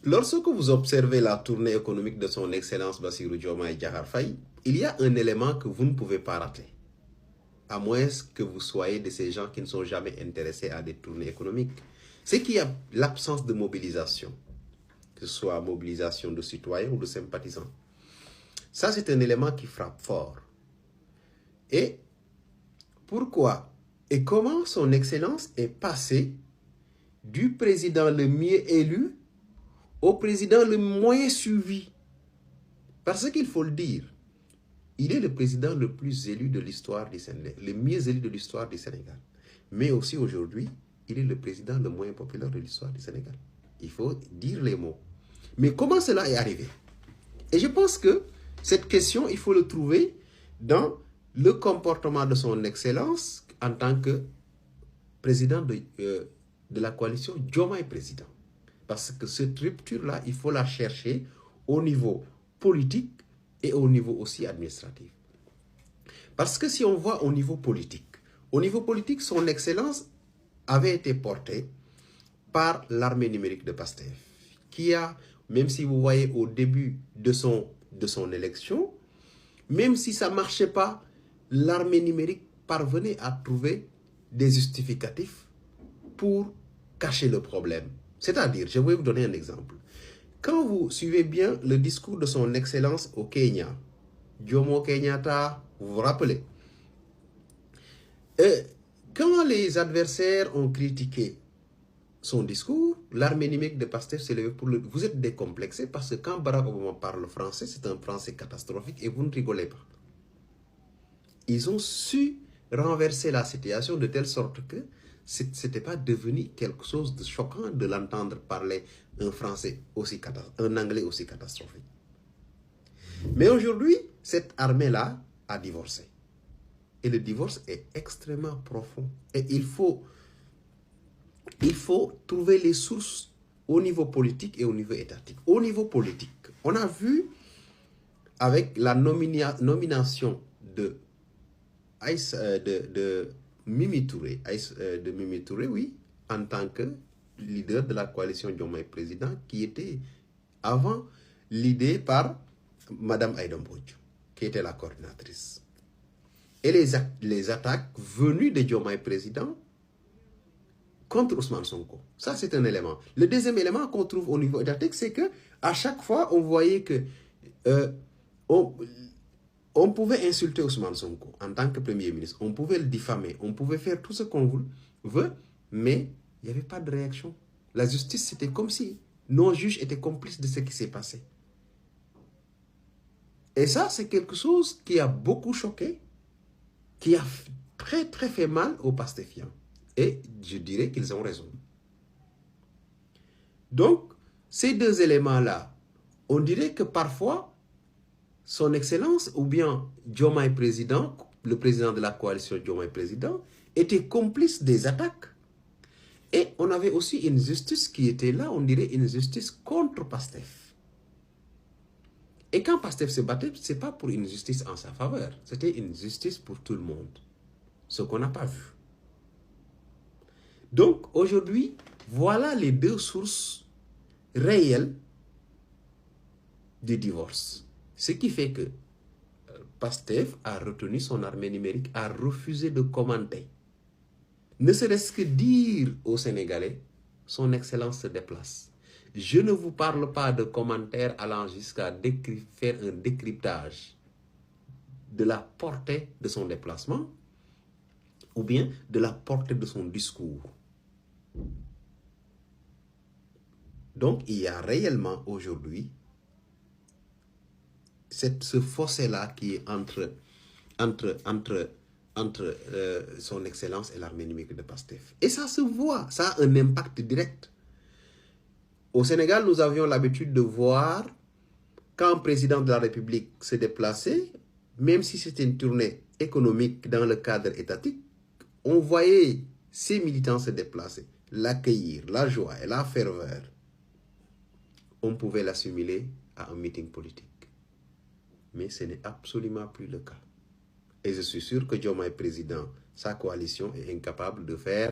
Lorsque vous observez la tournée économique de son Excellence Bassirou Diomaye Diakhar Faye, il y a un élément que vous ne pouvez pas rater. À moins que vous soyez de ces gens qui ne sont jamais intéressés à des tournées économiques. C'est qu'il y a l'absence de mobilisation, que ce soit mobilisation de citoyens ou de sympathisants. Ça, c'est un élément qui frappe fort. Et pourquoi et comment son Excellence est passé du président le mieux élu au président le moins suivi? Parce qu'il faut le dire, il est le président le plus élu de l'histoire du Sénégal, le mieux élu de l'histoire du Sénégal. Mais aussi aujourd'hui, il est le président le moins populaire de l'histoire du Sénégal. Il faut dire les mots. Mais comment cela est arrivé? Et je pense que cette question, il faut le trouver dans le comportement de son Excellence en tant que président de la coalition Diomaye Président. Parce que cette rupture-là, il faut la chercher au niveau politique et au niveau aussi administratif. Parce que si on voit au niveau politique, son Excellence avait été porté par l'armée numérique de Pastef, qui a, même si vous voyez au début de son élection, même si ça ne marchait pas, l'armée numérique parvenait à trouver des justificatifs pour cacher le problème. C'est-à-dire, je vais vous donner un exemple. Quand vous suivez bien le discours de son Excellence au Kenya, Jomo Kenyatta, vous vous rappelez, quand les adversaires ont critiqué son discours, l'armée numérique de Pastef s'est levée pour le... Vous êtes décomplexé parce que quand Barack Obama parle français, c'est un français catastrophique et vous ne rigolez pas. Ils ont su renverser la situation de telle sorte que ce n'était pas devenu quelque chose de choquant de l'entendre parler un anglais aussi catastrophique. Mais aujourd'hui, cette armée-là a divorcé. Et le divorce est extrêmement profond. Et il faut trouver les sources au niveau politique et au niveau étatique. Au niveau politique, on a vu avec la nomination de Mimi Touré, oui, en tant que leader de la coalition Diomaye Président, qui était avant l'idée par Madame Aïda Mbodj, qui était la coordinatrice. Et les attaques venues de Diomaye Président contre Ousmane Sonko. Ça, c'est un élément. Le deuxième élément qu'on trouve au niveau étatique, c'est que à chaque fois, on voyait que on pouvait insulter Ousmane Sonko en tant que Premier ministre. On pouvait le diffamer. On pouvait faire tout ce qu'on veut, mais il n'y avait pas de réaction. La justice, c'était comme si nos juges étaient complices de ce qui s'est passé. Et ça, c'est quelque chose qui a beaucoup choqué, qui a très, très fait mal aux Pastefiens. Et je dirais qu'ils ont raison. Donc, ces deux éléments-là, on dirait que parfois, son Excellence ou bien Diomaye Président, le président de la coalition Diomaye Président, était complice des attaques. Et on avait aussi une justice qui était là, on dirait une justice contre Pastef. Et quand Pastef se battait, ce n'est pas pour une justice en sa faveur, c'était une justice pour tout le monde. Ce qu'on n'a pas vu. Donc aujourd'hui, voilà les deux sources réelles du divorce. Ce qui fait que Pastef a retenu son armée numérique, a refusé de commenter. Ne serait-ce que dire aux Sénégalais, son Excellence se déplace. Je ne vous parle pas de commentaires allant jusqu'à faire un décryptage de la portée de son déplacement ou bien de la portée de son discours. Donc, il y a réellement aujourd'hui ce fossé-là qui est entre son Excellence et l'armée numérique de Pastef. Et ça se voit, ça a un impact direct. Au Sénégal, nous avions l'habitude de voir quand un président de la République se déplaçait, même si c'était une tournée économique dans le cadre étatique, on voyait ces militants se déplacer, l'accueillir, la joie et la ferveur. On pouvait l'assimiler à un meeting politique. Mais ce n'est absolument plus le cas. Et je suis sûr que Diomaye Président, sa coalition est incapable de faire